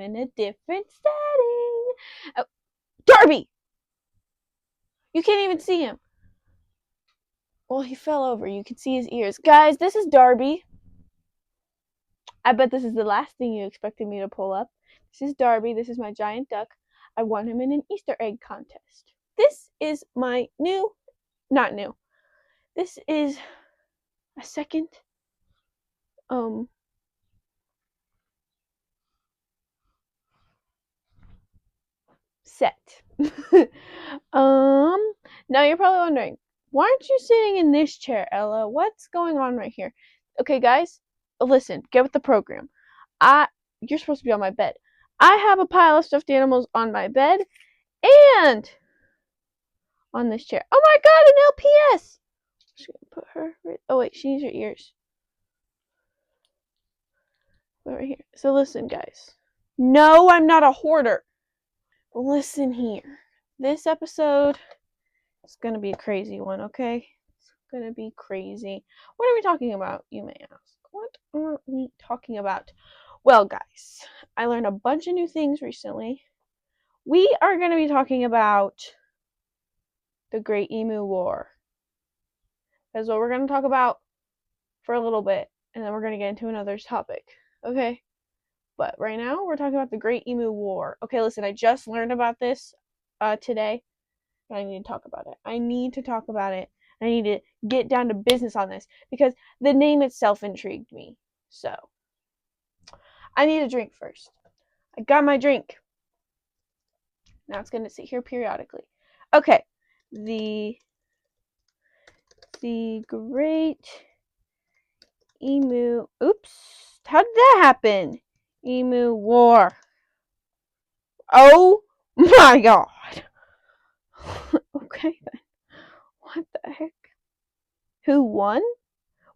in a different setting. Oh, Darby! You can't even see him. Well, he fell over. You can see his ears. Guys, this is Darby. I bet this is the last thing you expected me to pull up. This is Darby. This is my giant duck. I won him in an Easter egg contest. This is my not new. This is a second set. Now you're probably wondering, why aren't you sitting in this chair, Ella? What's going on right here? Okay, guys, listen, get with the program. You're supposed to be on my bed. I have a pile of stuffed animals on my bed and on this chair. Oh my god, an LPS! I'm just gonna put her right. Oh wait, she needs her ears. Put right here. So listen, guys. No, I'm not a hoarder. Listen here. This episode is gonna be a crazy one, okay? It's gonna be crazy. What are we talking about, you may ask? What are we talking about? Well, guys, I learned a bunch of new things recently. We are going to be talking about the Great Emu War. That's what we're going to talk about for a little bit, and then we're going to get into another topic, okay? But right now, we're talking about the Great Emu War. Okay, listen, I just learned about this today, and I need to talk about it. I need to talk about it. I need to get down to business on this, because the name itself intrigued me. So, I need a drink first. I got my drink. Now it's going to sit here periodically. Okay, the Great Emu. Oops, how did that happen? Emu War. Oh my god. Okay then. What the heck? Who won?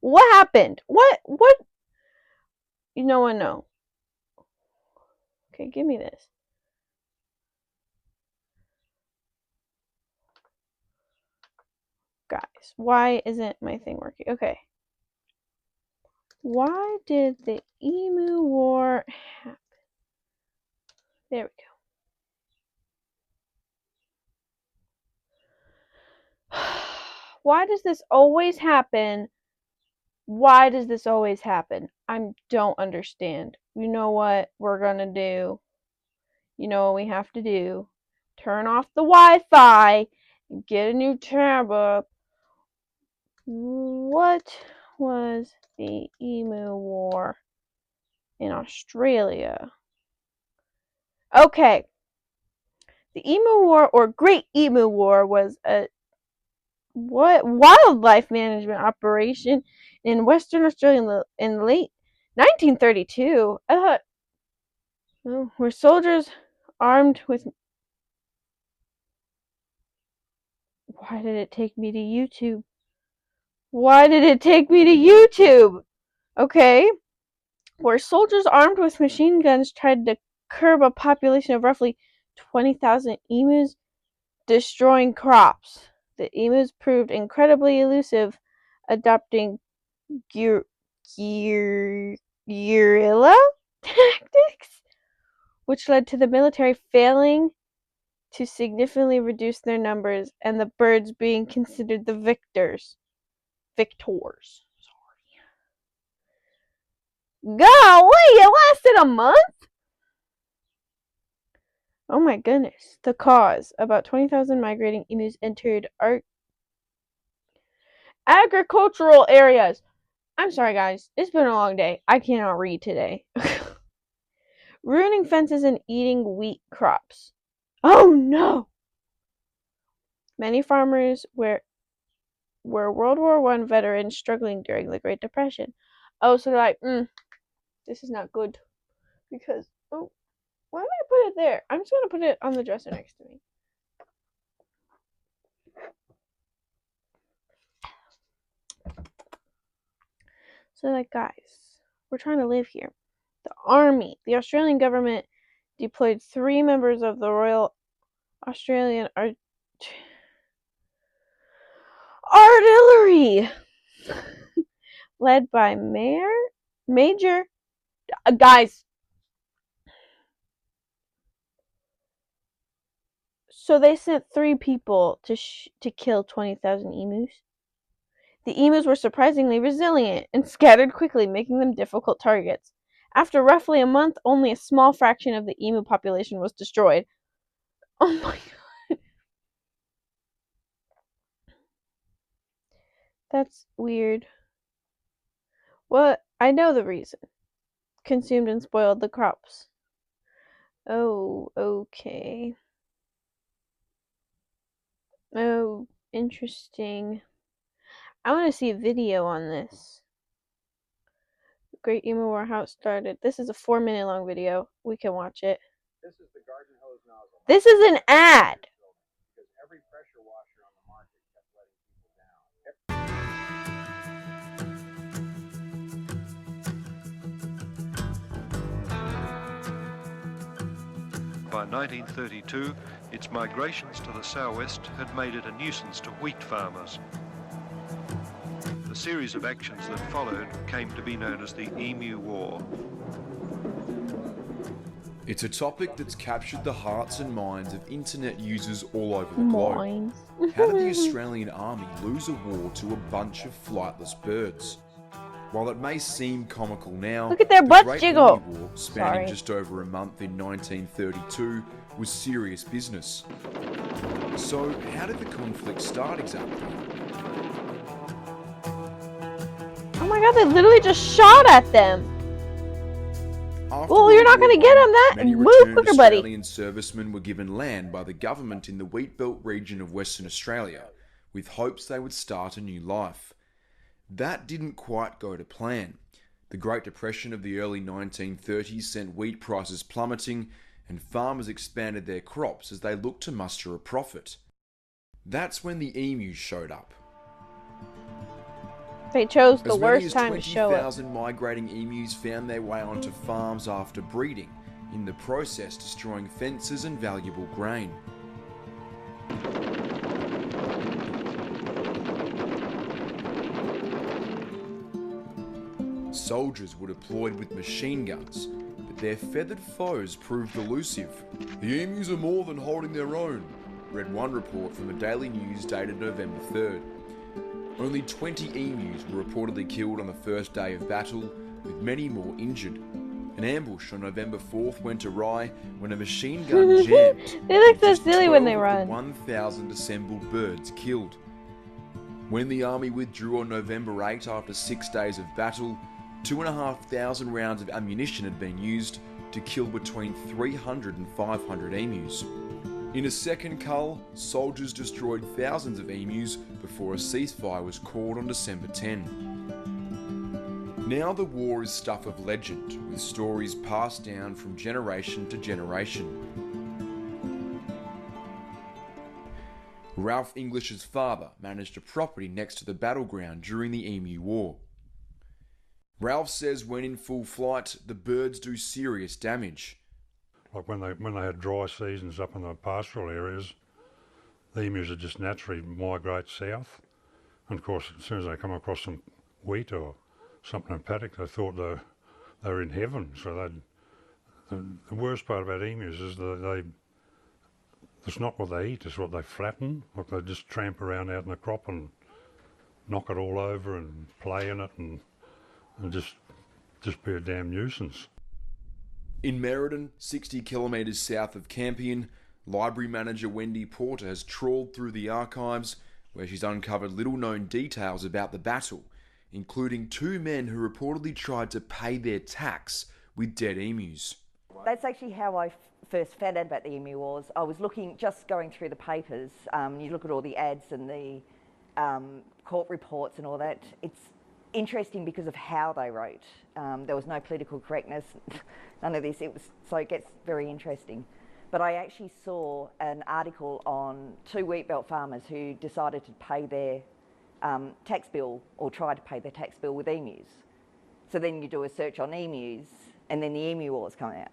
What happened? What? You know what? No. Okay, give me this. Guys, why isn't my thing working? Okay. Why did the Emu War happen? There we go. Why does this always happen? Why does this always happen? I don't understand. You know what we're gonna do? You know what we have to do? Turn off the Wi-Fi and get a new tab up. What was the Emu War in Australia? Okay. The Emu War, or Great Emu War, was a wildlife management operation in Western Australia in late 1932. I thought, were soldiers armed with. Why did it take me to YouTube? Why did it take me to YouTube? Okay. Where soldiers armed with machine guns tried to curb a population of roughly 20,000 emus, destroying crops. The emus proved incredibly elusive, adopting guerrilla tactics, which led to the military failing to significantly reduce their numbers and the birds being considered the victors. Sorry. Golly, it lasted a month? Oh my goodness. The cause. About 20,000 migrating emus entered agricultural areas. I'm sorry, guys. It's been a long day. I cannot read today. Ruining fences and eating wheat crops. Oh no! Many farmers were World War I veterans struggling during the Great Depression. Oh, so they're like, this is not good. Because, why did I put it there? I'm just going to put it on the dresser next to me. So, like, guys, we're trying to live here. The army, the Australian government deployed 3 members of the Royal Australian Artillery, led by Major. Guys, So they sent 3 people to kill 20,000 emus. The emus were surprisingly resilient and scattered quickly, making them difficult targets. After roughly a month, only a small fraction of the emu population was destroyed. Oh my god. That's weird. What? I know the reason. Consumed and spoiled the crops. Oh, okay. Oh, interesting. I want to see a video on this. Great Emu War, how it started. This is a 4-minute long video. We can watch it. This is the garden hose nozzle. This is an ad. Because every pressure washer on the market kept letting people down. By 1932, its migrations to the southwest had made it a nuisance to wheat farmers. The series of actions that followed came to be known as the Emu War. It's a topic that's captured the hearts and minds of internet users all over the globe. How did the Australian Army lose a war to a bunch of flightless birds? While it may seem comical now, look at their butts the jiggle. Great Emu War, spanning just over a month in 1932, was serious business. So, how did the conflict start exactly? Oh my god, they literally just shot at them. Well, you're not going to get them that. Move quicker, buddy. Australian servicemen were given land by the government in the wheat belt region of Western Australia, with hopes they would start a new life. That didn't quite go to plan. The Great Depression of the early 1930s sent wheat prices plummeting, and farmers expanded their crops as they looked to muster a profit. That's when the emus showed up. They chose the worst time to show up. 20,000 migrating emus found their way onto farms after breeding, in the process destroying fences and valuable grain. Soldiers were deployed with machine guns, but their feathered foes proved elusive. "The emus are more than holding their own," read one report from the Daily News dated November 3rd. Only 20 emus were reportedly killed on the first day of battle, with many more injured. An ambush on November 4th went awry when a machine gun jammed. They look so silly when they run. 1,000 assembled birds killed. When the army withdrew on November 8 after 6 days of battle, 2,500 rounds of ammunition had been used to kill between 300 and 500 emus. In a second cull, soldiers destroyed thousands of emus before a ceasefire was called on December 10. Now the war is stuff of legend, with stories passed down from generation to generation. Ralph English's father managed a property next to the battleground during the Emu War. Ralph says when in full flight, the birds do serious damage. Like when they had dry seasons up in the pastoral areas, the emus would just naturally migrate south. And of course, as soon as they come across some wheat or something in paddock, they thought they were in heaven. So the worst part about emus is that it's not what they eat, it's what they flatten. Like they just tramp around out in the crop and knock it all over and play in it and just be a damn nuisance. In Merredin, 60 kilometres south of Campion, library manager Wendy Porter has trawled through the archives where she's uncovered little-known details about the battle, including 2 men who reportedly tried to pay their tax with dead emus. That's actually how I first found out about the Emu Wars. I was just going through the papers. You look at all the ads and the court reports and all that. It's interesting because of how they wrote. There was no political correctness, none of this. So it gets very interesting. But I actually saw an article on 2 wheat belt farmers who decided to pay their tax bill, or try to pay their tax bill, with emus. So then you do a search on emus, and then the Emu Wars come out.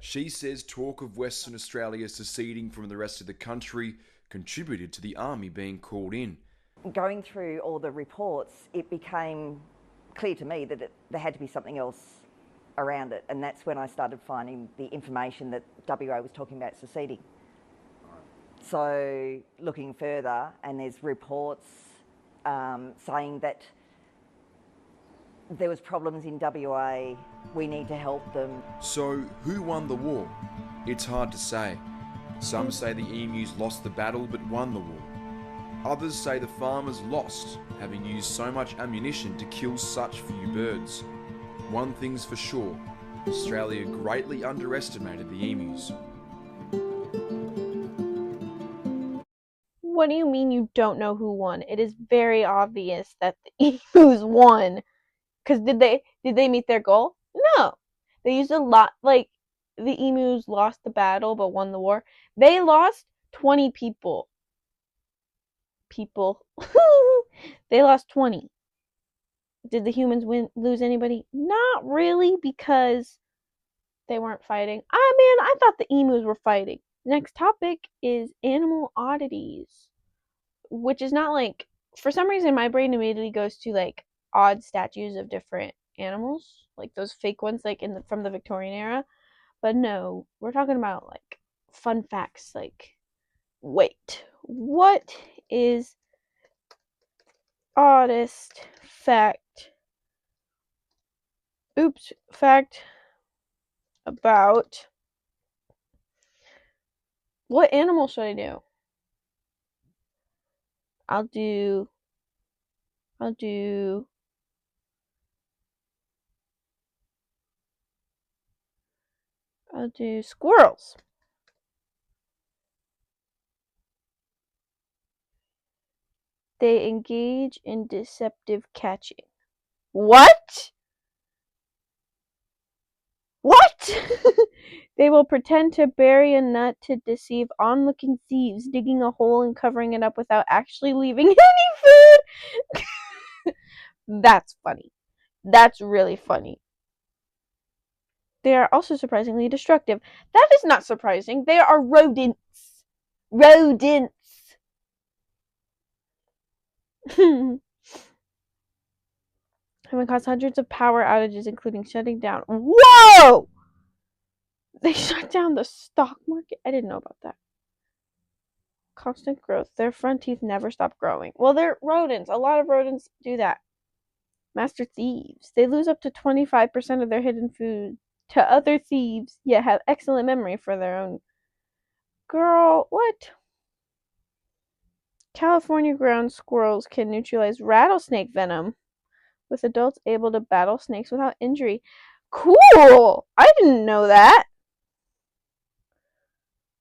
She says talk of Western Australia seceding from the rest of the country contributed to the army being called in. Going through all the reports, it became clear to me that there had to be something else around it, and that's when I started finding the information that WA was talking about seceding. So looking further, and there's reports saying that there was problems in WA, we need to help them. So, who won the war? It's hard to say. Some say the emus lost the battle but won the war. Others say the farmers lost, having used so much ammunition to kill such few birds. One thing's for sure, Australia greatly underestimated the emus. What do you mean you don't know who won? It is very obvious that the emus won. Because did they meet their goal? No. They used a lot, like, the emus lost the battle but won the war. They lost 20 people. They lost 20. Did the humans lose anybody? Not really, because they weren't fighting. I thought the emus were fighting. Next topic is animal oddities, which is not like, for some reason my brain immediately goes to like odd statues of different animals, like those fake ones like from the Victorian era. But no, we're talking about like fun facts. Like, wait, what is oddest fact about what animal should I do? I'll do squirrels. They engage in deceptive catching. What? What? They will pretend to bury a nut to deceive onlooking thieves, digging a hole and covering it up without actually leaving any food. That's funny. That's really funny. They are also surprisingly destructive. That is not surprising. They are rodents. Rodents. Having caused hundreds of power outages, including shutting down. Whoa! They shut down the stock market. I didn't know about that. Constant growth. Their front teeth never stop growing. Well, they're rodents. A lot of rodents do that. Master thieves. They lose up to 25% of their hidden food to other thieves, yet have excellent memory for their own. Girl, what? California ground squirrels can neutralize rattlesnake venom, with adults able to battle snakes without injury. Cool! I didn't know that.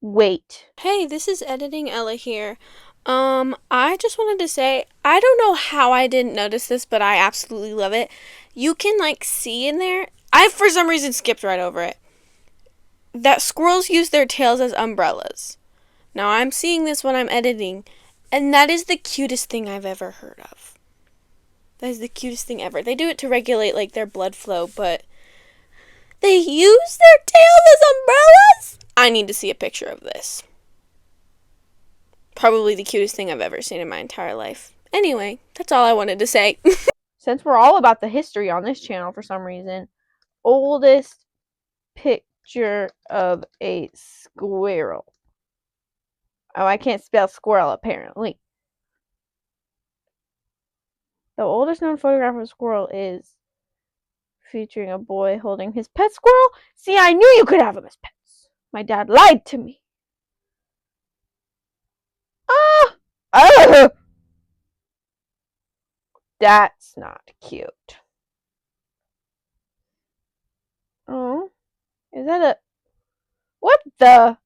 Wait. Hey, this is Editing Ella here. I just wanted to say, I don't know how I didn't notice this, but I absolutely love it. You can, like, see in there, I for some reason skipped right over it, that squirrels use their tails as umbrellas. Now, I'm seeing this when I'm editing, and that is the cutest thing I've ever heard of. That is the cutest thing ever. They do it to regulate, like, their blood flow, but they use their tails as umbrellas? I need to see a picture of this. Probably the cutest thing I've ever seen in my entire life. Anyway, that's all I wanted to say. Since we're all about the history on this channel for some reason, oldest picture of a squirrel. Oh, I can't spell squirrel apparently. The oldest known photograph of a squirrel is featuring a boy holding his pet squirrel. See, I knew you could have them as pets. My dad lied to me. Oh! That's not cute. Oh, is that a... What the...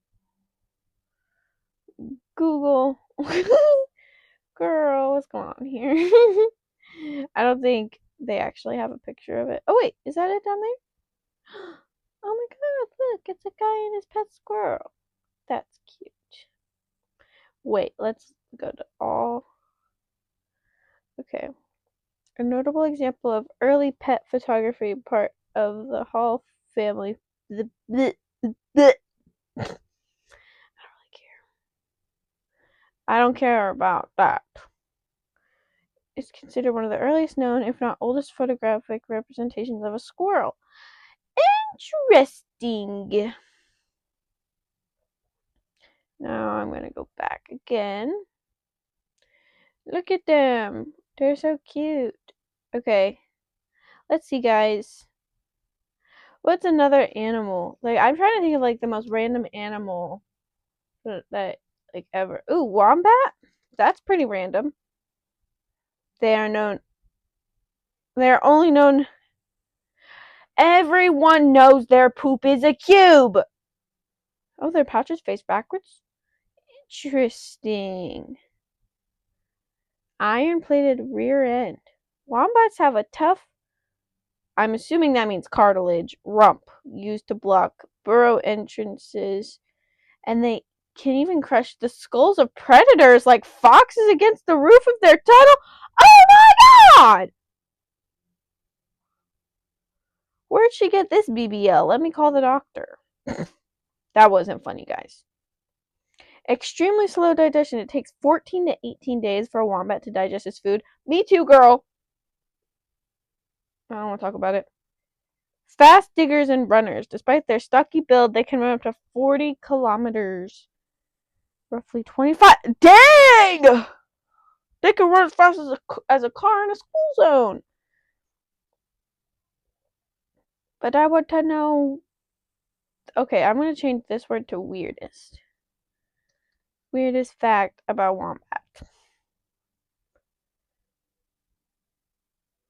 Google. Girl, what's going on here? I don't think they actually have a picture of it. Oh, wait, is that it down there? Oh my god, look, it's a guy and his pet squirrel. That's cute. Wait, let's go to all. Okay. A notable example of early pet photography, part of the Hall family. I don't really care. I don't care about that. It's considered one of the earliest known, if not oldest, photographic representations of a squirrel. Interesting. Now I'm going to go back again. Look at them. They're so cute. Okay. Let's see, guys. What's another animal? Like, I'm trying to think of, like, the most random animal that like, ever. Ooh, wombat? That's pretty random. They're only known. Everyone knows their poop is a cube. Oh, their pouches face backwards? Interesting. Iron-plated rear end. Wombats have a tough, I'm assuming that means cartilage, rump used to block burrow entrances, and they can even crush the skulls of predators like foxes against the roof of their tunnel. Oh my god! Where'd she get this BBL? Let me call the doctor. That wasn't funny, guys. Extremely slow digestion. It takes 14 to 18 days for a wombat to digest its food. Me too, girl. I don't want to talk about it. Fast diggers and runners. Despite their stocky build, they can run up to 40 kilometers. Roughly 25. Dang! They can run as fast as a car in a school zone. But I want to know. Okay, I'm going to change this word to weirdest. Weirdest fact about wombat.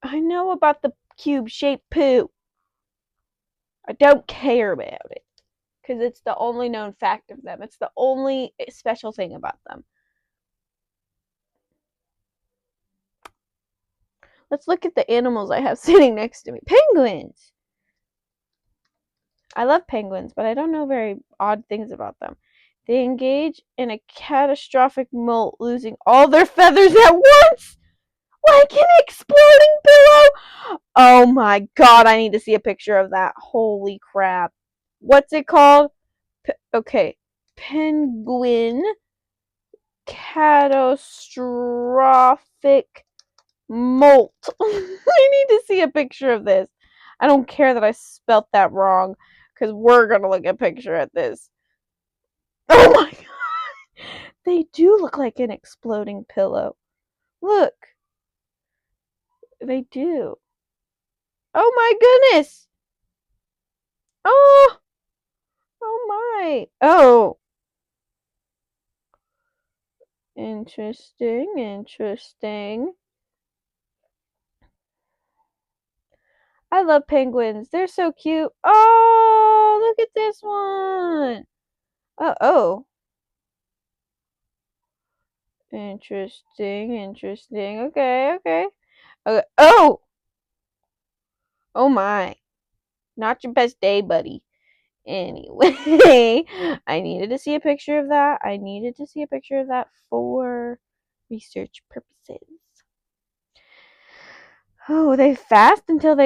I know about the cube-shaped poo. I don't care about it. Because it's the only known fact of them. It's the only special thing about them. Let's look at the animals I have sitting next to me. Penguins! I love penguins, but I don't know very odd things about them. They engage in a catastrophic molt, losing all their feathers at once! Like an exploding pillow! Oh my god, I need to see a picture of that. Holy crap. What's it called? Okay. Penguin catastrophic molt. I need to see a picture of this. I don't care that I spelt that wrong, because we're going to look at a picture at this. Oh my god! They do look like an exploding pillow. Look. They do. Oh my goodness! Oh! Oh my! Oh! Interesting, interesting. I love penguins. They're so cute. Oh, look at this one. Oh. Interesting, interesting. Okay. Oh! Oh my. Not your best day, buddy. Anyway, I needed to see a picture of that. I needed to see a picture of that for research purposes. Oh, they fast until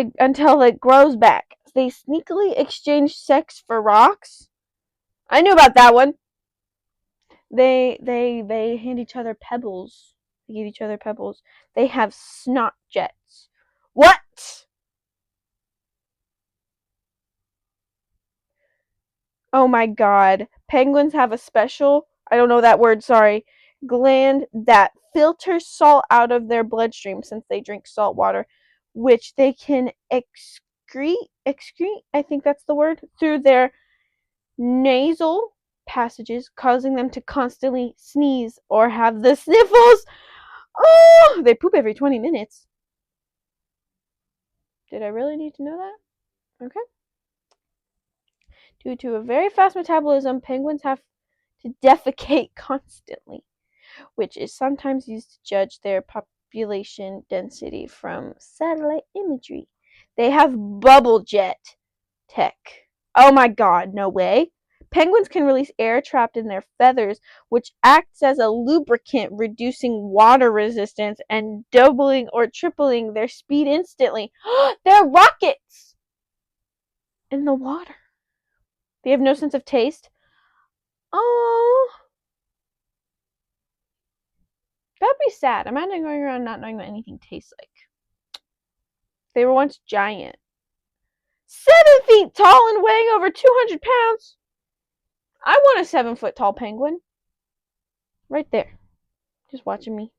it grows back. They sneakily exchange sex for rocks. I knew about that one. They hand each other pebbles. They give each other pebbles. They have snot jets. What? Oh my god. Penguins have a special, I don't know that word, sorry, gland that filters salt out of their bloodstream since they drink salt water, which they can excrete, I think that's the word, through their nasal passages, causing them to constantly sneeze or have the sniffles. Oh, they poop every 20 minutes. Did I really need to know that? Okay. Due to a very fast metabolism, penguins have to defecate constantly, which is sometimes used to judge their population density from satellite imagery. They have bubble jet tech. Oh my god, no way. Penguins can release air trapped in their feathers, which acts as a lubricant, reducing water resistance and doubling or tripling their speed instantly. They're rockets in the water. They have no sense of taste. Oh, that'd be sad. Imagine going around not knowing what anything tastes like. They were once giant. 7 feet tall and weighing over 200 pounds. I want a 7-foot tall penguin. Right there. Just watching me.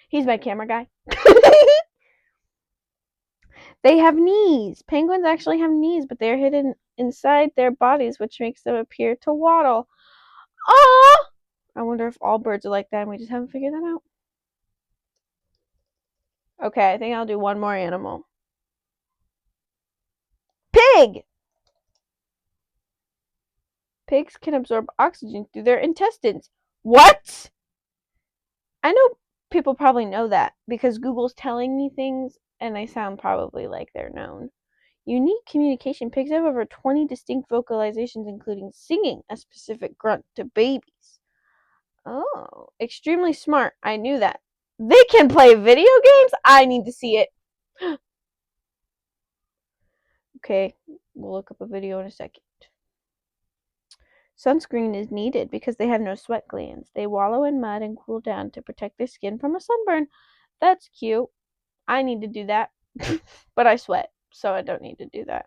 He's my camera guy. They have knees. Penguins actually have knees, but they're hidden inside their bodies, which makes them appear to waddle. Oh! I wonder if all birds are like that and we just haven't figured that out. Okay, I think I'll do one more animal. Pig! Pigs can absorb oxygen through their intestines. What? I know people probably know that because Google's telling me things and they sound probably like they're known. Unique communication. Pigs have over 20 distinct vocalizations, including singing a specific grunt to babies. Oh, extremely smart. I knew that. They can play video games? I need to see it. Okay, we'll look up a video in a second. Sunscreen is needed because they have no sweat glands. They wallow in mud and cool down to protect their skin from a sunburn. That's cute. I need to do that. But I sweat, so I don't need to do that.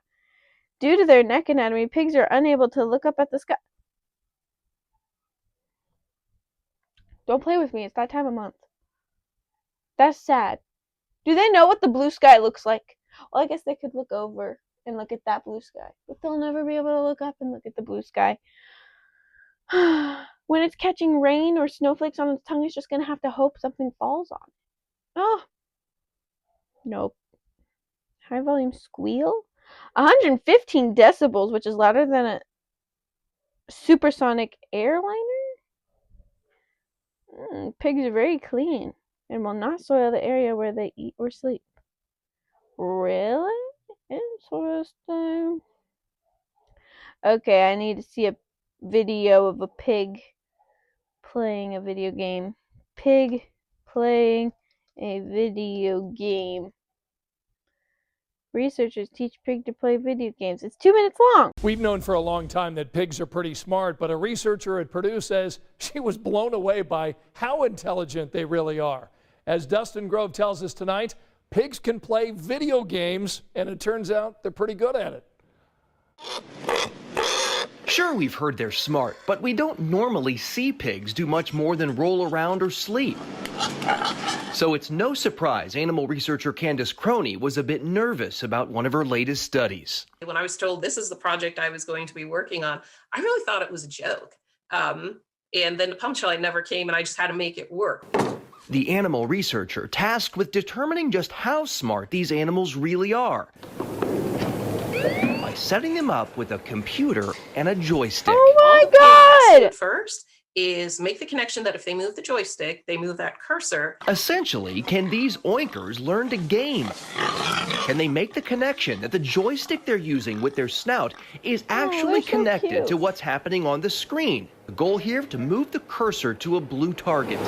Due to their neck anatomy, pigs are unable to look up at the sky. Don't play with me. It's that time of month. That's sad. Do they know what the blue sky looks like? Well, I guess they could look over and look at that blue sky, but they'll never be able to look up and look at the blue sky. When it's catching rain or snowflakes on its tongue, it's just gonna have to hope something falls on it. Oh, nope. High volume squeal? 115 decibels, which is louder than a supersonic airliner? Pigs are very clean and will not soil the area where they eat or sleep. Really? Interesting. Okay, I need to see a video of a pig playing a video game. Pig playing a video game. Researchers teach pig to play video games. It's 2 minutes long. We've known for a long time that pigs are pretty smart, but a researcher at Purdue says she was blown away by how intelligent they really are. As Dustin Grove tells us tonight, pigs can play video games, and it turns out they're pretty good at it. Sure, we've heard they're smart, but we don't normally see pigs do much more than roll around or sleep. So it's no surprise animal researcher Candace Croney was a bit nervous about one of her latest studies. When I was told this is the project I was going to be working on, I really thought it was a joke. And then the punchline never came, and I just had to make it work. The animal researcher tasked with determining just how smart these animals really are by setting them up with a computer and a joystick. Oh my God! First is make the connection that if they move the joystick, they move that cursor. Essentially, can these oinkers learn to game? Can they make the connection that the joystick they're using with their snout is actually connected to what's happening on the screen? The goal here, to move the cursor to a blue target.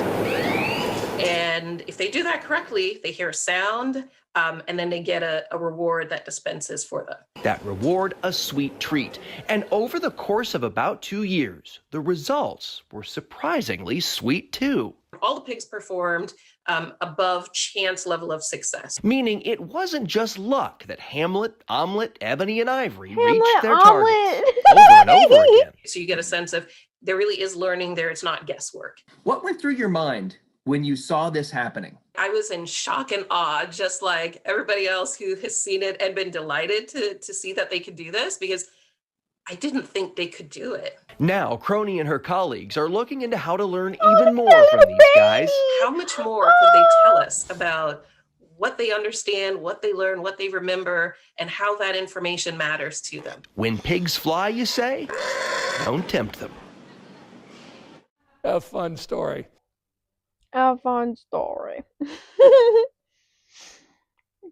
And if they do that correctly, they hear a sound, and then they get a reward that dispenses for them. That reward, a sweet treat. And over the course of about 2 years, the results were surprisingly sweet too. All the pigs performed above chance level of success. Meaning it wasn't just luck that Hamlet, Omelette, Ebony, and Ivory reached their targets over and over again. So you get a sense of there really is learning there. It's not guesswork. What went through your mind when you saw this happening? I was in shock and awe, just like everybody else who has seen it and been delighted to see that they could do this, because I didn't think they could do it. Now, Croney and her colleagues are looking into how to learn even more from these guys. How much more could they tell us about what they understand, what they learn, what they remember, and how that information matters to them? When pigs fly, you say? Don't tempt them. A fun story. A fun story.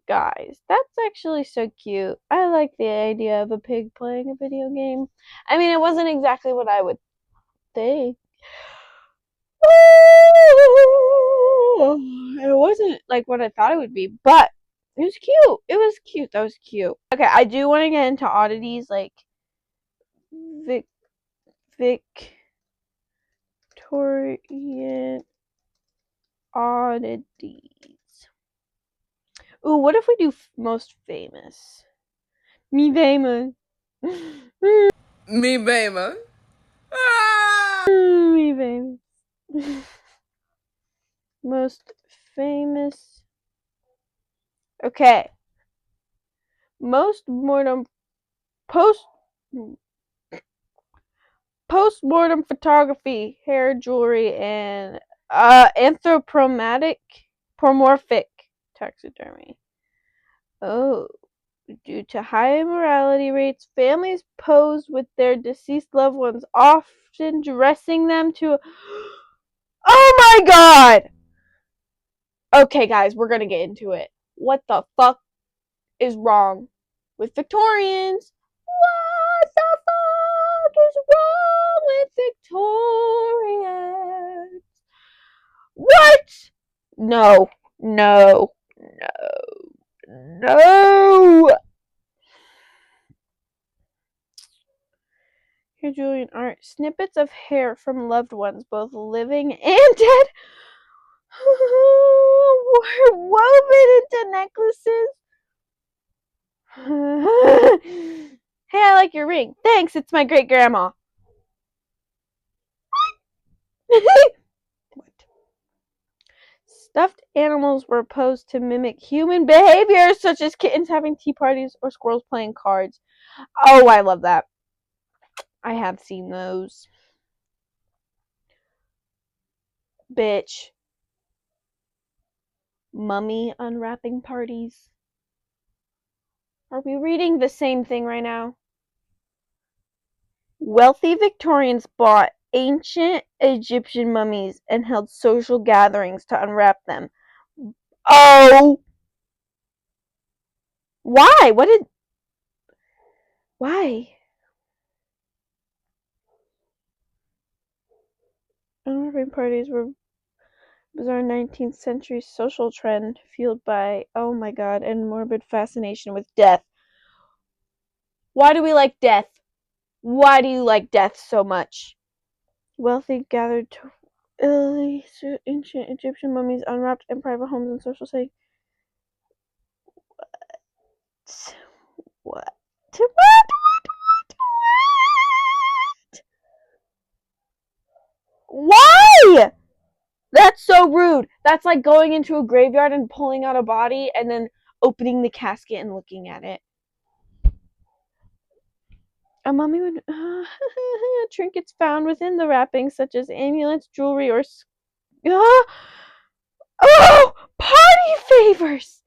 Guys, that's actually so cute. I like the idea of a pig playing a video game. I mean, it wasn't exactly what I would think. It wasn't like what I thought it would be, but it was cute. It was cute. That was cute. Okay, I do want to get into oddities like Victorian oddities. Ooh, what if we do most famous? Me famous. Me famous. Me famous. Most famous. Okay. Postmortem photography, hair, jewelry, and anthropomorphic taxidermy. Oh, due to high immorality rates, families pose with their deceased loved ones, often dressing them to. Oh my god! Okay, guys, we're gonna get into it. What the fuck is wrong with Victorians? What the fuck is wrong with Victorians? What? No, no, no. Here, Julian, art snippets of hair from loved ones, both living and dead, were woven into necklaces. Hey, I like your ring. Thanks, it's my great grandma. What? Stuffed animals were posed to mimic human behavior, such as kittens having tea parties or squirrels playing cards. Oh, I love that. I have seen those. Bitch. Mummy unwrapping parties. Are we reading the same thing right now? Wealthy Victorians bought ancient Egyptian mummies and held social gatherings to unwrap them. Oh! Why? Why? Unwrapping parties were bizarre 19th century social trend fueled by, oh my god, and morbid fascination with death. Why do we like death? Why do you like death so much? Wealthy gathered to ancient Egyptian mummies unwrapped in private homes and social settings. What? Why? That's so rude. That's like going into a graveyard and pulling out a body and then opening the casket and looking at it. A mummy would trinkets found within the wrappings, such as amulets, jewelry, or oh, party favors.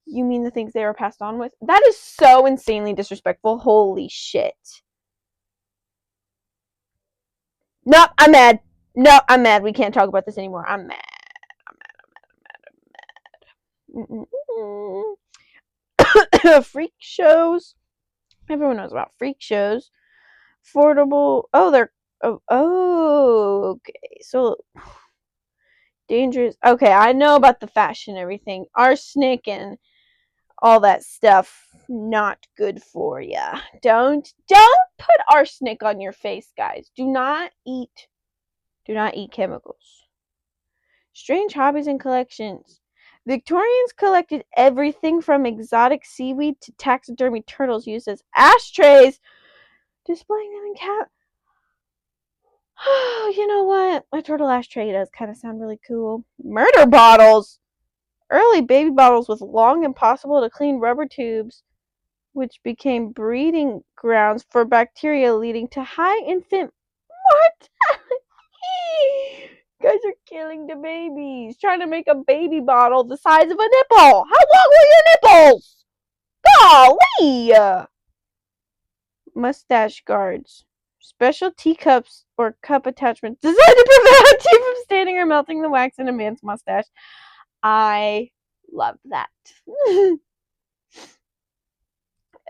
You mean the things they were passed on with? That is so insanely disrespectful. Holy shit. No, I'm mad. No, I'm mad. We can't talk about this anymore. I'm mad. Freak shows. Everyone knows about freak shows. Affordable. Oh, they're. Oh, okay. So dangerous. Okay, I know about the fashion and everything. Arsenic and all that stuff. Not good for ya. Don't put arsenic on your face, guys. Do not eat chemicals. Strange hobbies and collections. Victorians collected everything from exotic seaweed to taxidermy turtles used as ashtrays, displaying them in Oh, you know what? A turtle ashtray does kind of sound really cool. Murder bottles! Early baby bottles with long, impossible to clean rubber tubes, which became breeding grounds for bacteria, leading to high infant mortality. Guys are killing the babies. Trying to make a baby bottle the size of a nipple. How long were your nipples? Golly! Mustache guards. Special teacups or cup attachments designed to prevent a tea from standing or melting the wax in a man's mustache. I love that.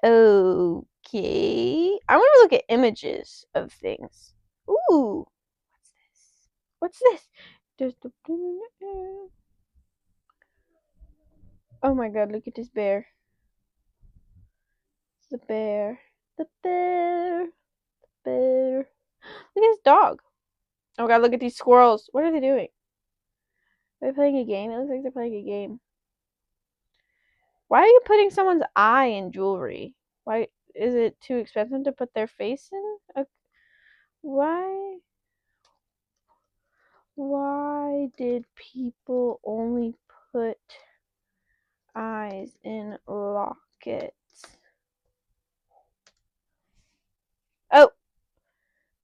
Okay. I want to look at images of things. Ooh. What's this? Oh my god, look at this bear. The bear. The bear. The bear. Look at this dog. Oh god, look at these squirrels. What are they doing? Are they playing a game? It looks like they're playing a game. Why are you putting someone's eye in jewelry? Why is it too expensive to put their face in? Why? Why did people only put eyes in lockets? Oh!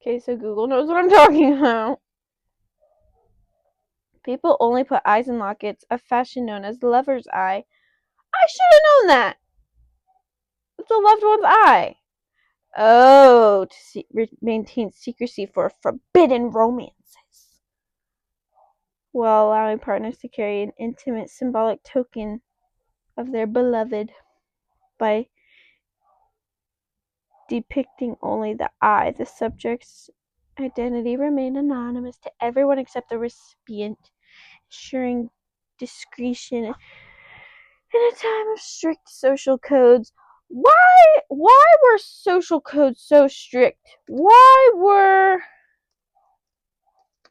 Okay, so Google knows what I'm talking about. People only put eyes in lockets, a fashion known as lover's eye. I should have known that! It's a loved one's eye. Oh, to maintain secrecy for forbidden romances, while allowing partners to carry an intimate symbolic token of their beloved by depicting only the eye. The subject's identity remained anonymous to everyone except the recipient, ensuring discretion in a time of strict social codes. Why were social codes so strict? Why were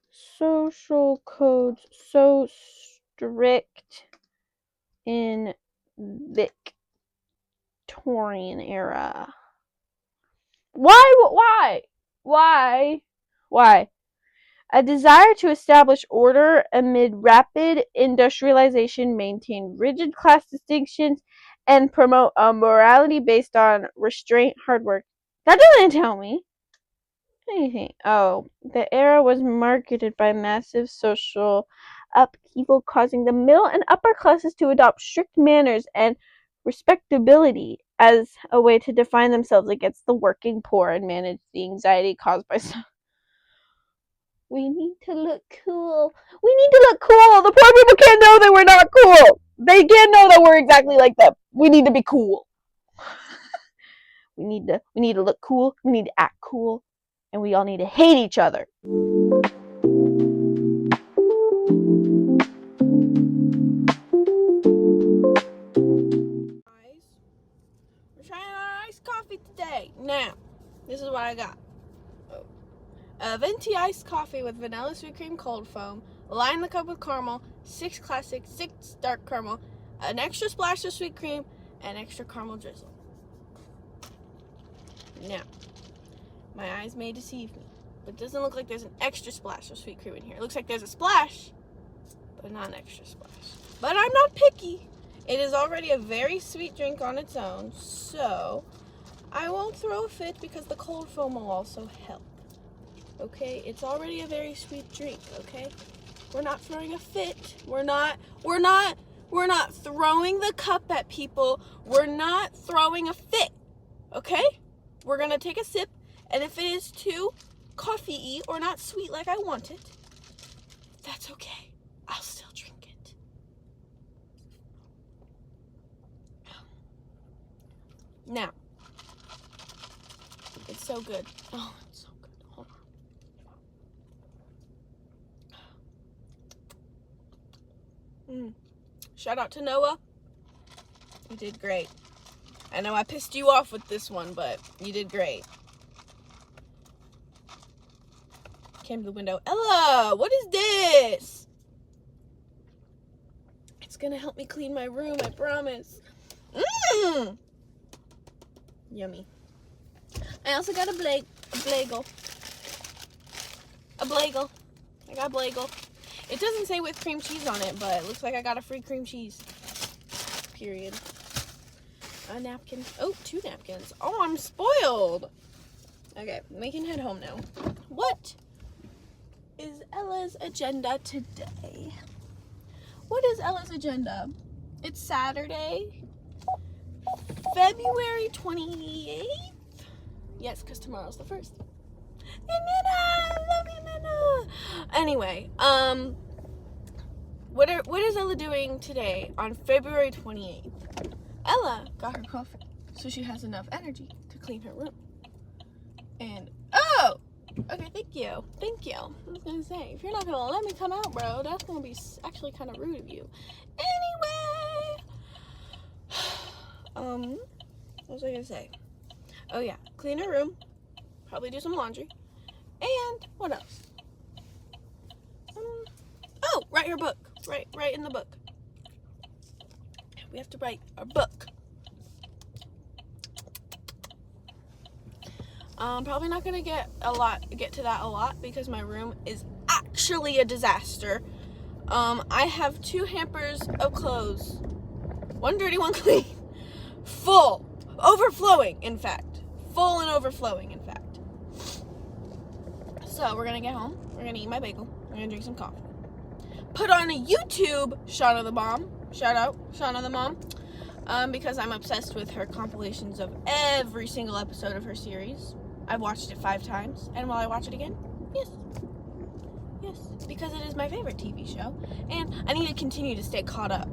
social codes so strict in Victorian era? Why? A desire to establish order amid rapid industrialization, maintain rigid class distinctions, and promote a morality based on restraint, hard work. That doesn't tell me anything. Oh, the era was marketed by massive social upheaval, causing the middle and upper classes to adopt strict manners and respectability as a way to define themselves against the working poor and manage the anxiety caused by some. We need to look cool. We need to look cool. The poor people can't know that we're not cool. They can't know that we're exactly like them. We need to be cool. We need to look cool. We need to act cool. And we all need to hate each other. We're trying our iced coffee today. Now, this is what I got. A venti iced coffee with vanilla sweet cream cold foam. Line the cup with caramel. 6 classic, 6 dark caramel. An extra splash of sweet cream. And extra caramel drizzle. Now, my eyes may deceive me, but it doesn't look like there's an extra splash of sweet cream in here. It looks like there's a splash, but not an extra splash. But I'm not picky. It is already a very sweet drink on its own, so I won't throw a fit because the cold foam will also help. Okay? It's already a very sweet drink, okay? We're not throwing a fit. We're not throwing the cup at people. We're not throwing a fit. Okay? We're gonna take a sip, and if it is too coffee-y or not sweet like I want it, that's okay. I'll still drink it. Now, it's so good. Oh, it's so good. Hold on. Shout out to Noah. You did great. I know I pissed you off with this one, but you did great. Came to the window. Ella, what is this? It's gonna help me clean my room, I promise. Yummy. I also got a bagel. A bagel. I got a bagel. It doesn't say with cream cheese on it, but it looks like I got a free cream cheese. Period. A napkin. Oh, 2 napkins. Oh, I'm spoiled. Okay, we can head home now. What is Ella's agenda today? What is Ella's agenda? It's Saturday, February 28th. Yes, because tomorrow's the 1st. Love you, Nana. Anyway, what is Ella doing today on February 28th? Ella got her coffee, so she has enough energy to clean her room. And, oh! Okay, thank you. I was gonna say, if you're not gonna let me come out, bro, that's gonna be actually kind of rude of you. Anyway, what was I gonna say? Oh yeah, clean her room, probably do some laundry, and what else? Oh, write her book. Write in the book. We have to write our book. Probably not gonna get to that a lot because my room is actually a disaster. I have 2 hampers of clothes. One dirty, one clean. Full. Overflowing, in fact. Full and overflowing, in fact. So, we're gonna get home. We're gonna eat my bagel. We're gonna drink some coffee. Put on a YouTube Shauna the Mom. Shout out, Shauna the Mom. Because I'm obsessed with her compilations of every single episode of her series. I've watched it 5 times. And will I watch it again? Yes. Yes. Because it is my favorite TV show. And I need to continue to stay caught up.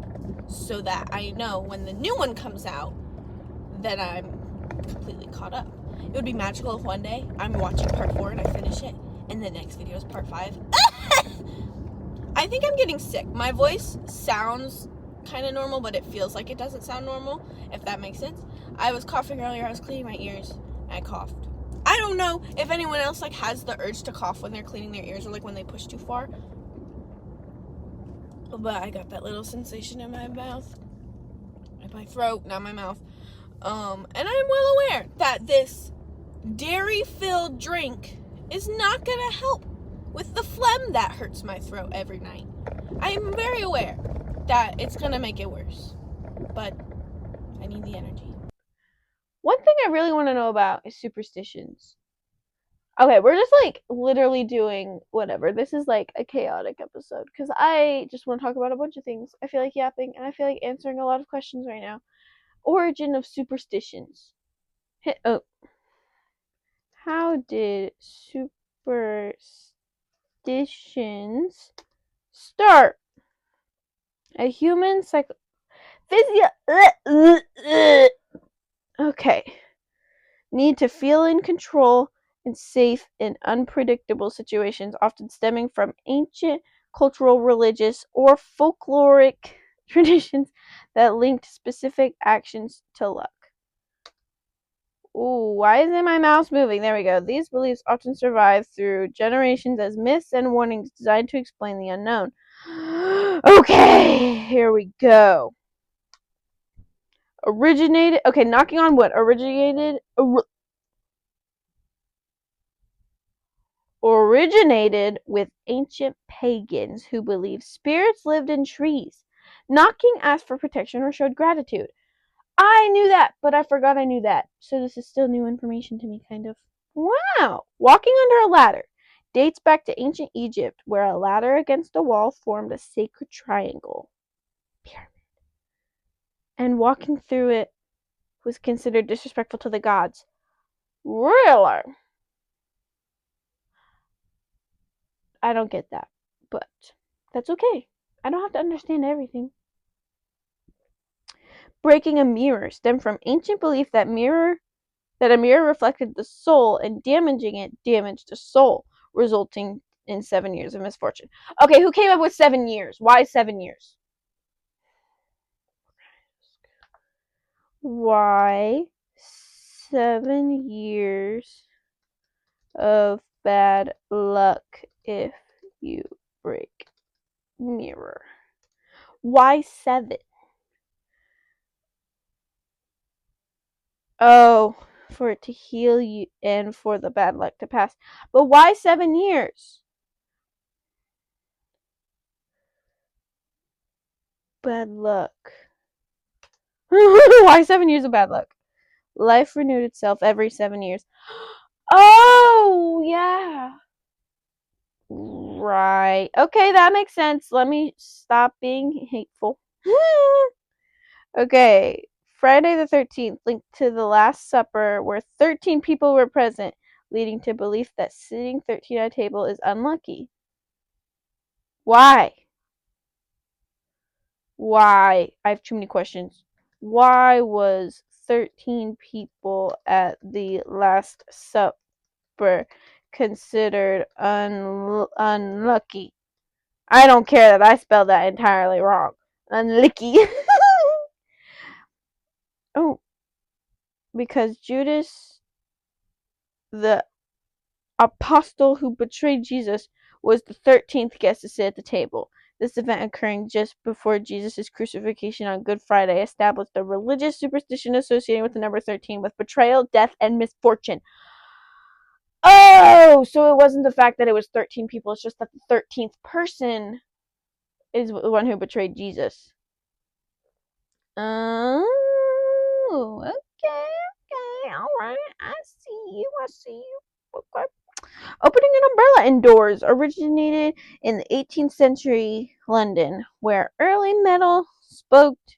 So that I know when the new one comes out, that I'm completely caught up. It would be magical if one day I'm watching part 4 and I finish it. And the next video is part 5. I think I'm getting sick. My voice sounds kind of normal, but it feels like it doesn't sound normal, if that makes sense. I was coughing earlier. I was cleaning my ears, and I coughed. I don't know if anyone else like has the urge to cough when they're cleaning their ears or like when they push too far. But I got that little sensation in my mouth, in my throat, not my mouth. And I'm well aware that this dairy-filled drink is not gonna help with the phlegm that hurts my throat every night. I am very aware that it's gonna make it worse, but I need the energy. One thing I really want to know about is superstitions. Okay, we're just like literally doing whatever. This is like a chaotic episode because I just want to talk about a bunch of things. I feel like yapping and I feel like answering a lot of questions right now. Origin of superstitions. How did superstitions start? A human Okay. Need to feel in control and safe in unpredictable situations, often stemming from ancient cultural, religious, or folkloric traditions that linked specific actions to luck. Ooh, why isn't my mouse moving? There we go. These beliefs often survive through generations as myths and warnings designed to explain the unknown. Okay, here we go. Knocking on wood. Originated with ancient pagans who believed spirits lived in trees. Knocking asked for protection or showed gratitude. I knew that, but I forgot I knew that. So this is still new information to me, kind of. Wow! Walking under a ladder dates back to ancient Egypt, where a ladder against a wall formed a sacred triangle. Pyramid. And walking through it was considered disrespectful to the gods. Really? I don't get that, but that's okay. I don't have to understand everything. Breaking a mirror stemmed from ancient belief that a mirror reflected the soul, and damaging it damaged the soul, resulting in 7 years of misfortune. Okay, who came up with 7 years? Why 7 years? Why 7 years of bad luck if you break mirror? Why 7? Oh, for it to heal you and for the bad luck to pass. But why 7 years? Bad luck. Why 7 years of bad luck? Life renewed itself every 7 years. Oh, yeah. Right. Okay, that makes sense. Let me stop being hateful. Okay. Friday the 13th linked to the Last Supper where 13 people were present, leading to belief that sitting 13 at a table is unlucky. Why? Why? I have too many questions. Why was 13 people at the Last Supper considered unlucky? I don't care that I spelled that entirely wrong. Unlucky. Oh, because Judas, the apostle who betrayed Jesus, was the 13th guest to sit at the table. This event occurring just before Jesus' crucifixion on Good Friday established a religious superstition associated with the number 13 with betrayal, death, and misfortune. Oh, so it wasn't the fact that it was 13 people. It's just that the 13th person is the one who betrayed Jesus. Oh, okay, all right. I see you. Okay. Opening an umbrella indoors originated in the 18th century London, where early metal spoked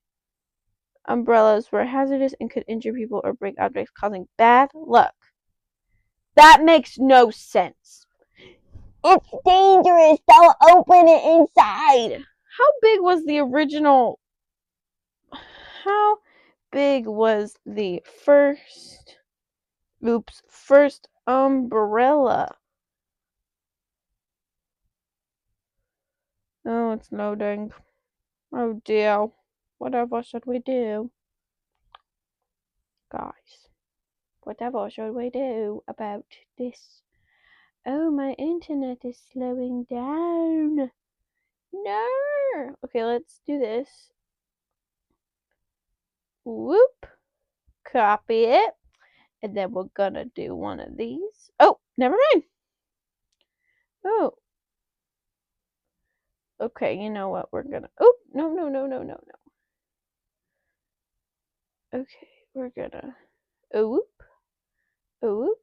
umbrellas were hazardous and could injure people or break objects, causing bad luck. That makes no sense. It's dangerous. Don't open it inside. How big was the original? How big was the first umbrella? Oh, it's loading. Oh dear. Whatever should we do? Guys, whatever should we do about this? Oh, my internet is slowing down. No. Okay, let's do this. Whoop. Copy it. And then we're gonna do one of these. Oh, never mind. Oh. Okay, you know what? We're gonna. Oh, no. Okay, we're gonna. Whoop. Whoop.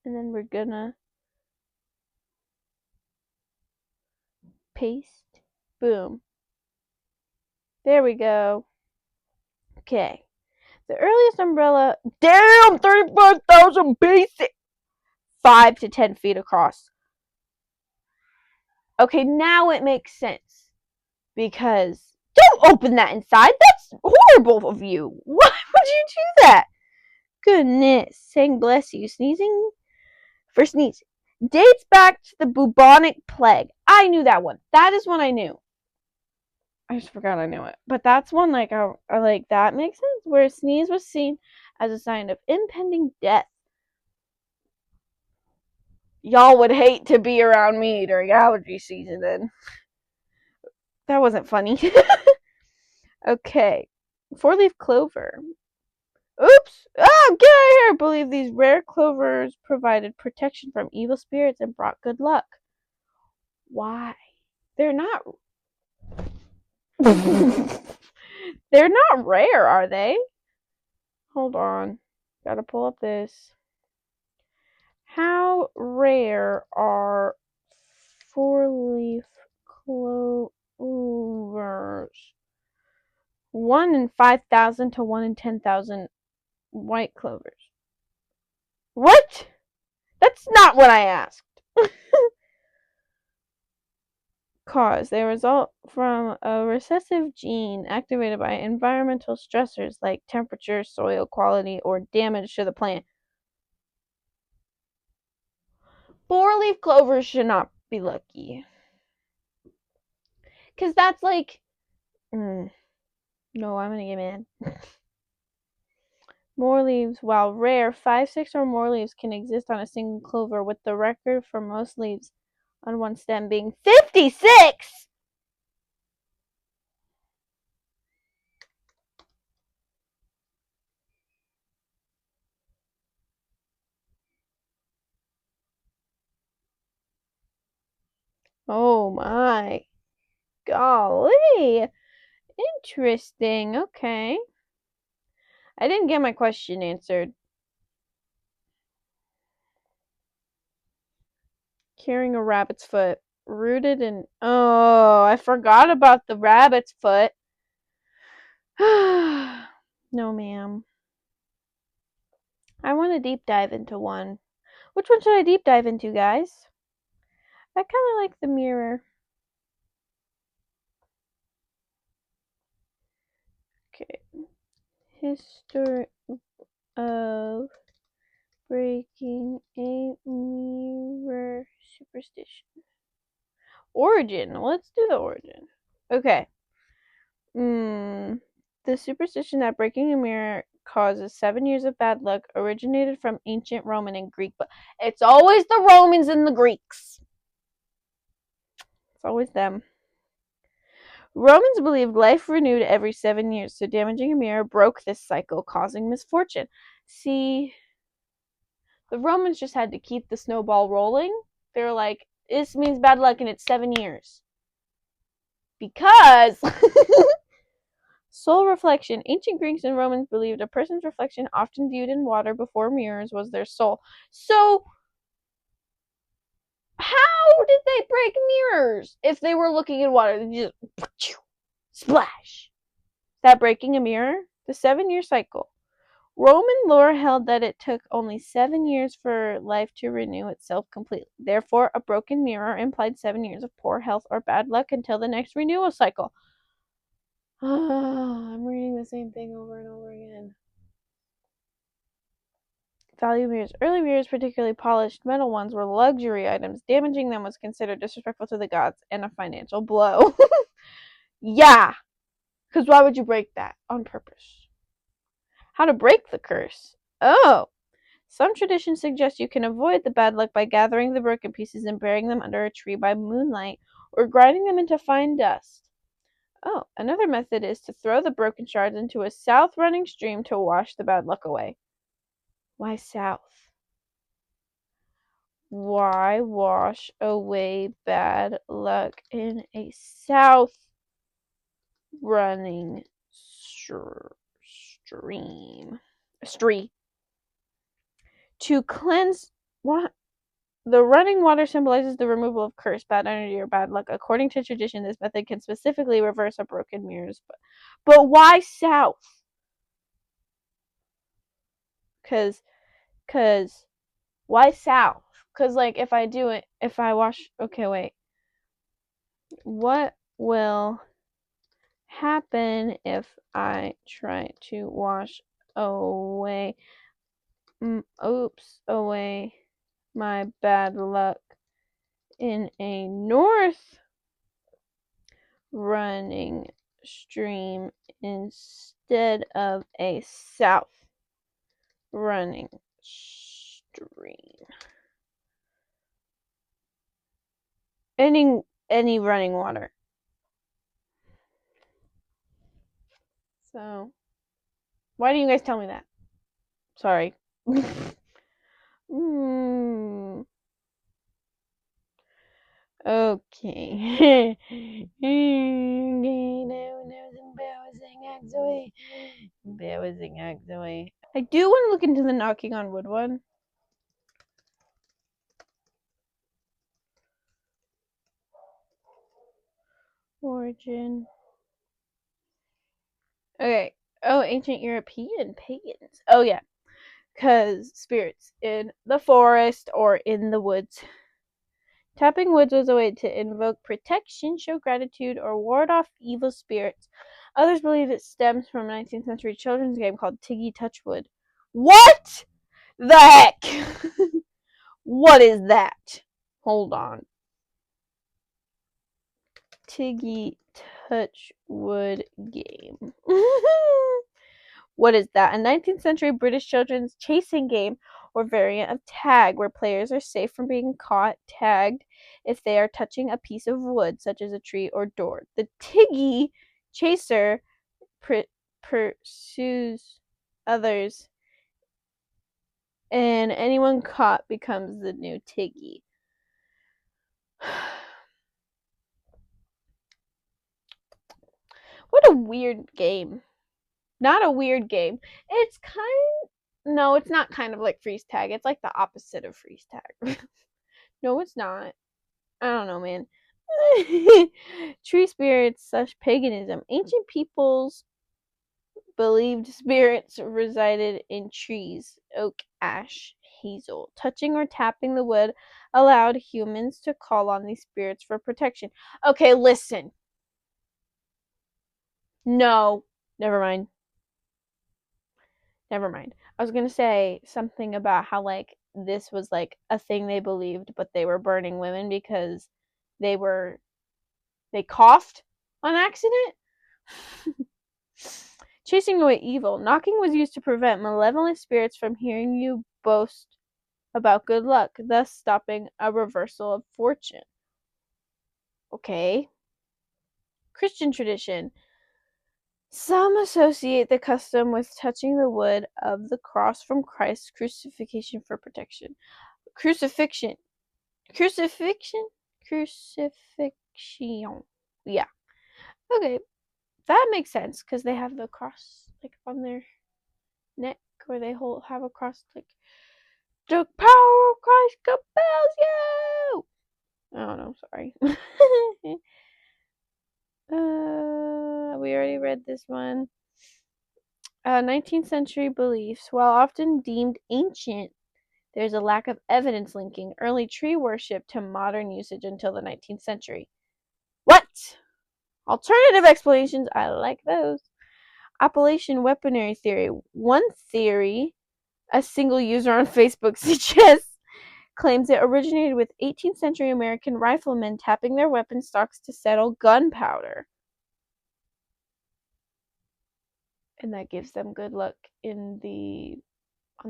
And then we're gonna paste. Boom. There we go. Okay. The earliest umbrella. Damn! 35,000 basic! 5 to 10 feet across. Okay, now it makes sense. Because. Don't open that inside! That's horrible of you! Why would you do that? Goodness. Saying bless you. Sneezing? For sneeze. Dates back to the bubonic plague. I knew that one. That is one I knew. I just forgot I knew it. But that's one like that makes sense. Where a sneeze was seen as a sign of impending death. Y'all would hate to be around me during allergy season then. That wasn't funny. Okay. 4-leaf clover. Oops! Oh, get out of here! I believe these rare clovers provided protection from evil spirits and brought good luck. Why? They're not. They're not rare, are they? Hold on. Gotta pull up this. How rare are 4-leaf clovers? 1 in 5,000 to 1 in 10,000 white clovers. What? That's not what I asked. Cause. They result from a recessive gene activated by environmental stressors like temperature, soil quality, or damage to the plant. 4-leaf clovers should not be lucky. Because that's like. No, I'm gonna get mad. More leaves. While rare, 5, 6, or more leaves can exist on a single clover, with the record for most leaves on one stem being 56! Oh my. Golly. Interesting. Okay. I didn't get my question answered. Carrying a rabbit's foot. Rooted in. Oh, I forgot about the rabbit's foot. No, ma'am. I want to deep dive into one. Which one should I deep dive into, guys? I kind of like the mirror. Okay. History of breaking a mirror superstition. Origin. Let's do the origin. Okay. The superstition that breaking a mirror causes 7 years of bad luck originated from ancient Roman and Greek, but it's always the Romans and the Greeks. It's always them. Romans believed life renewed every 7 years, so damaging a mirror broke this cycle, causing misfortune. See, the Romans just had to keep the snowball rolling. They were like, this means bad luck and it's 7 years. Because soul reflection. Ancient Greeks and Romans believed a person's reflection, often viewed in water before mirrors, was their soul. So, how did they break mirrors if they were looking in water? They just splash. Is that breaking a mirror? The 7-year cycle. Roman lore held that it took only 7 years for life to renew itself completely. Therefore, a broken mirror implied 7 years of poor health or bad luck until the next renewal cycle. I'm reading the same thing over and over again. Value mirrors. Early mirrors, particularly polished metal ones, were luxury items. Damaging them was considered disrespectful to the gods and a financial blow. Yeah, because why would you break that on purpose? How to break the curse? Oh, some traditions suggest you can avoid the bad luck by gathering the broken pieces and burying them under a tree by moonlight, or grinding them into fine dust. Oh, another method is to throw the broken shards into a south-running stream to wash the bad luck away. Why south? Why wash away bad luck in a south-running stream? To cleanse what? The running water symbolizes the removal of curse, bad energy, or bad luck. According to tradition, this method can specifically reverse a broken mirrors. But why south? Cause why south? Cause like if I do it, if I wash. Okay, wait. What will happen if I try to wash away? Away my bad luck in a north running stream instead of a south running stream. Any running water. So, why didn't you guys tell me that? Sorry. Okay. Embarrassing acts away. I do want to look into the knocking on wood one. Origin. Okay. Oh, ancient European pagans. Oh, yeah. Because spirits in the forest or in the woods. Tapping woods was a way to invoke protection, show gratitude, or ward off evil spirits. Others believe it stems from a 19th century children's game called Tiggy Touchwood. What the heck? What is that? Hold on. Tiggy Touchwood game. What is that? A 19th century British children's chasing game or variant of tag, where players are safe from being caught, tagged, if they are touching a piece of wood, such as a tree or door. The Tiggy chaser pursues others, and anyone caught becomes the new Tiggy. What a weird game. Not a weird game. It's no, it's not kind of like freeze tag. It's like the opposite of freeze tag. No, it's not. I don't know, man. Tree spirits / paganism. Ancient peoples believed spirits resided in trees, oak, ash, hazel. Touching or tapping the wood allowed humans to call on these spirits for protection. Okay, listen. No, never mind. Never mind. I was gonna say something about how like this was like a thing they believed, but they were burning women because they coughed on accident. Chasing away evil. Knocking was used to prevent malevolent spirits from hearing you boast about good luck, thus stopping a reversal of fortune. Okay. Christian tradition. Some associate the custom with touching the wood of the cross from Christ's crucifixion for protection. Crucifixion. Crucifixion? Crucifixion. Yeah. Okay. That makes sense because they have the cross like on their neck where they have a cross like the power of Christ compels you. I don't know, sorry. We already read this one. 19th century beliefs. While often deemed ancient, there's a lack of evidence linking early tree worship to modern usage until the 19th century. What? Alternative explanations, I like those. Appalachian weaponry theory. One theory, a single user on Facebook suggests, claims it originated with 18th century American riflemen tapping their weapon stocks to settle gunpowder. And that gives them good luck on the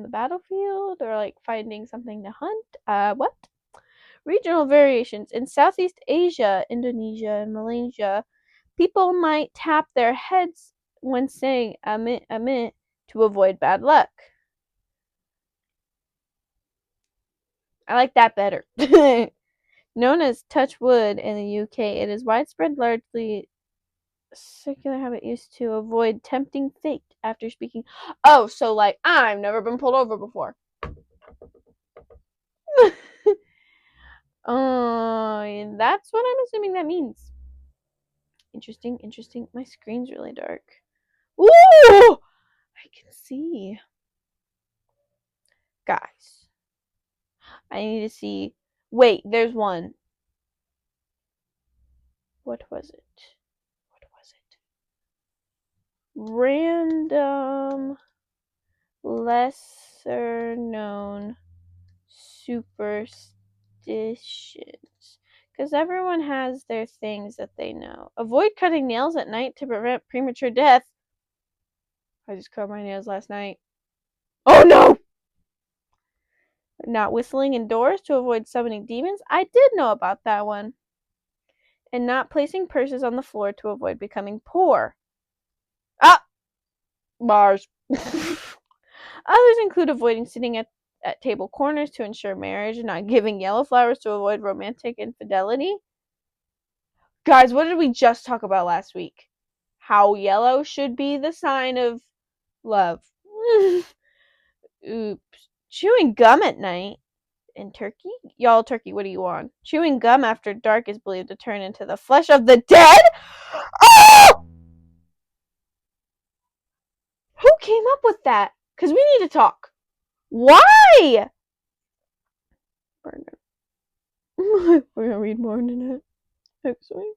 battlefield or like finding something to hunt. What? Regional variations. In Southeast Asia, Indonesia, and Malaysia, people might tap their heads when saying amit amit to avoid bad luck. I like that better. Known as touch wood in the UK, it is widespread, largely circular habit used to avoid tempting fate after speaking. Oh, so like I've never been pulled over before. And that's what I'm assuming that means. Interesting. My screen's really dark. Ooh! I can see. Guys. I need to see. Wait, there's one. What was it? Random lesser known superstitions. Because everyone has their things that they know. Avoid cutting nails at night to prevent premature death. I just cut my nails last night. Oh no! Not whistling indoors to avoid summoning demons. I did know about that one. And not placing purses on the floor to avoid becoming poor. Ah! Bars. Others include avoiding sitting at table corners to ensure marriage, and not giving yellow flowers to avoid romantic infidelity. Guys, what did we just talk about last week? How yellow should be the sign of love. Oops. Chewing gum at night in Turkey? Y'all, Turkey, what do you want? Chewing gum after dark is believed to turn into the flesh of the dead? Oh! Who came up with that? Because we need to talk. Why? We're going to read more into it. Actually.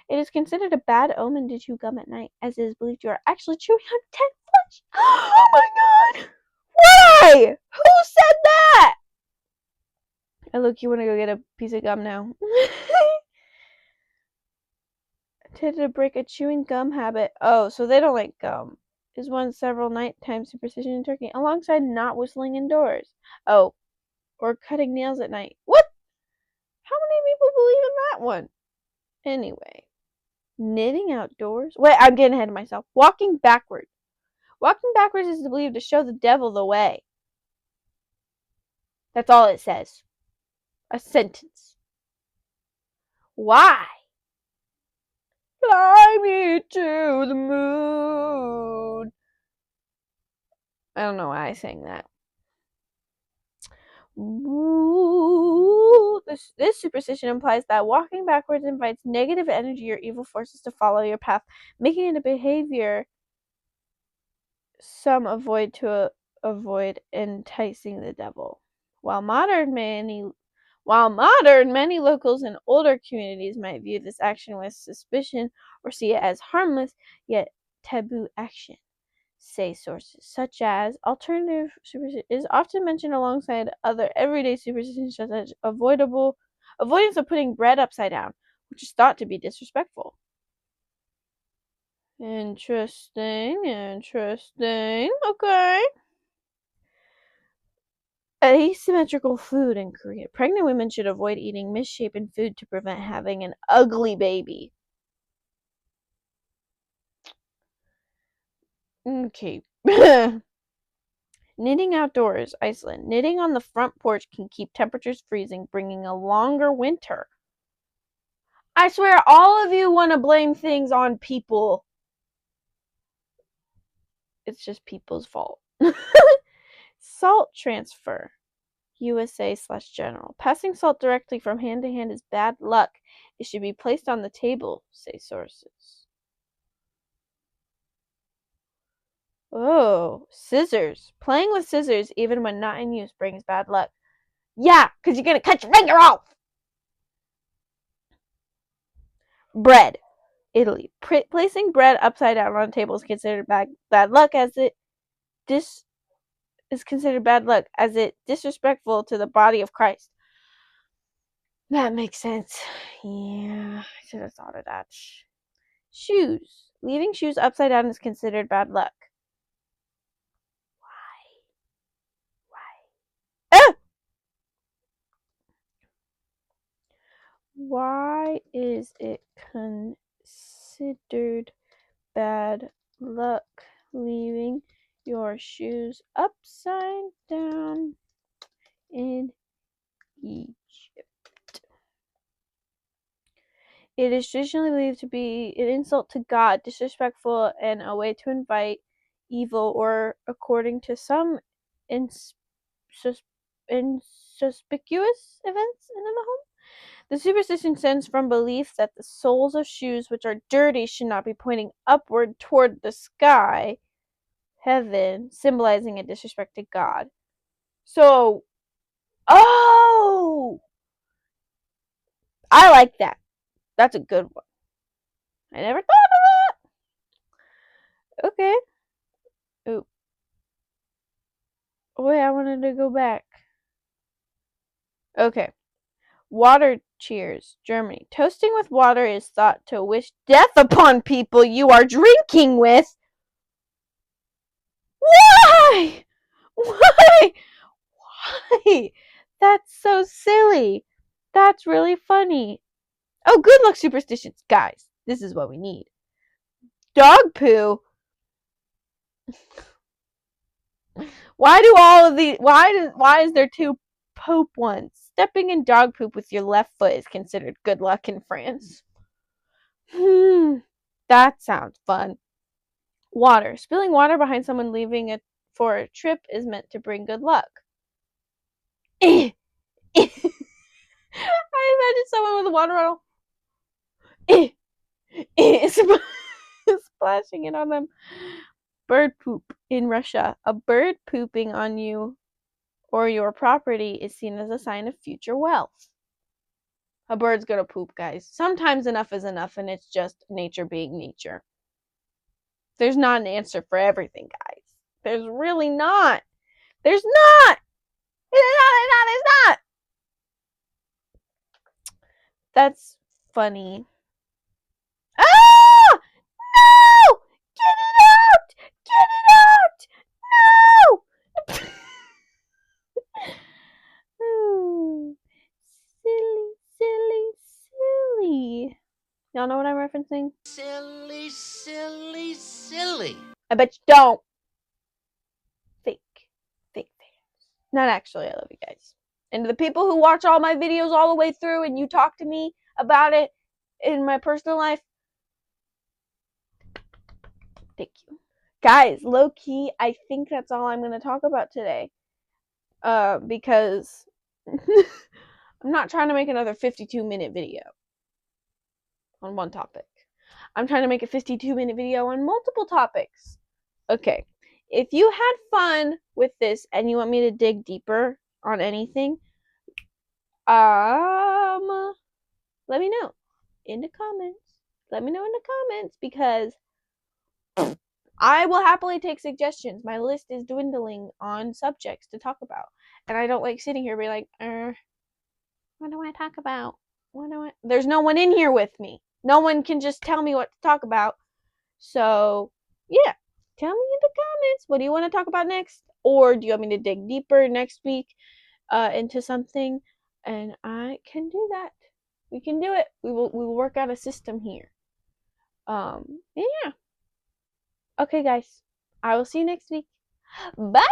It is considered a bad omen to chew gum at night, as it is believed you are actually chewing on dead flesh. Oh my god! Why? Who said that? Look, you want to go get a piece of gum now. Intended to break a chewing gum habit. Oh, so they don't like gum. Is one several nighttime superstition in Turkey, alongside not whistling indoors. Oh, or cutting nails at night. What? How many people believe in that one? Anyway. Knitting outdoors? Wait, I'm getting ahead of myself. Walking backwards. Walking backwards is believed to show the devil the way. That's all it says. A sentence. Why? Fly me to the moon. I don't know why I sang that. Ooh, this superstition implies that walking backwards invites negative energy or evil forces to follow your path, making it a behavior some avoid to avoid enticing the devil. While modern, many locals in older communities might view this action with suspicion or see it as harmless yet taboo action, say sources, such as alternative superstition is often mentioned alongside other everyday superstitions such as avoidance of putting bread upside down, which is thought to be disrespectful. Interesting. Okay. Asymmetrical food in Korea. Pregnant women should avoid eating misshapen food to prevent having an ugly baby. Okay. Knitting outdoors, Iceland. Knitting on the front porch can keep temperatures freezing, bringing a longer winter. I swear, all of you want to blame things on people. It's just people's fault. Salt transfer. USA/General. Passing salt directly from hand to hand is bad luck. It should be placed on the table, say sources. Oh, scissors. Playing with scissors, even when not in use, brings bad luck. Yeah, because you're going to cut your finger off. Bread. Italy. Placing bread upside down on a table is considered bad luck, as it disrespectful to the body of Christ. That makes sense. Yeah, I should have thought of that. Shoes. Leaving shoes upside down is considered bad luck. Why? Ah! Why is it considered bad luck leaving your shoes upside down in Egypt? It is traditionally believed to be an insult to God, disrespectful, and a way to invite evil, or, according to some, inconspicuous events into the home. The superstition stems from belief that the soles of shoes which are dirty should not be pointing upward toward the sky, heaven, symbolizing a disrespect to God. So, oh! I like that. That's a good one. I never thought of that. Okay. Oh. Wait, I wanted to go back. Okay. Water cheers, Germany. Toasting with water is thought to wish death upon people you are drinking with. Why? Why? Why? That's so silly. That's really funny. Oh, good luck superstitions. Guys, this is what we need. Dog poo. Why do all of these, why is there two poop ones? Stepping in dog poop with your left foot is considered good luck in France. That sounds fun. Water. Spilling water behind someone leaving it for a trip is meant to bring good luck. I imagine someone with a water bottle splashing it on them. Bird poop in Russia. A bird pooping on you or your property is seen as a sign of future wealth. A bird's gonna poop, guys. Sometimes enough is enough, and it's just nature being nature. There's not an answer for everything, guys. There's really not. There's not. There's not. That's funny. Ah! No! Get it out! Get it out! No! Silly, silly, silly. Y'all know what I'm referencing? Silly, silly, silly. I bet you don't. Fake fans. Not actually, I love you guys. And to the people who watch all my videos all the way through and you talk to me about it in my personal life, thank you. Guys, low key, I think that's all I'm going to talk about today. Because I'm not trying to make another 52-minute video on one topic. I'm trying to make a 52-minute video on multiple topics. Okay. If you had fun with this and you want me to dig deeper on anything, let me know in the comments. Let me know in the comments, because I will happily take suggestions. My list is dwindling on subjects to talk about, and I don't like sitting here being like, what do I talk about? There's no one in here with me. No one can just tell me what to talk about. So, yeah. Tell me in the comments, what do you want to talk about next? Or do you want me to dig deeper next week into something? And I can do that. We can do it. We will work out a system here. Yeah. Okay, guys. I will see you next week. Bye!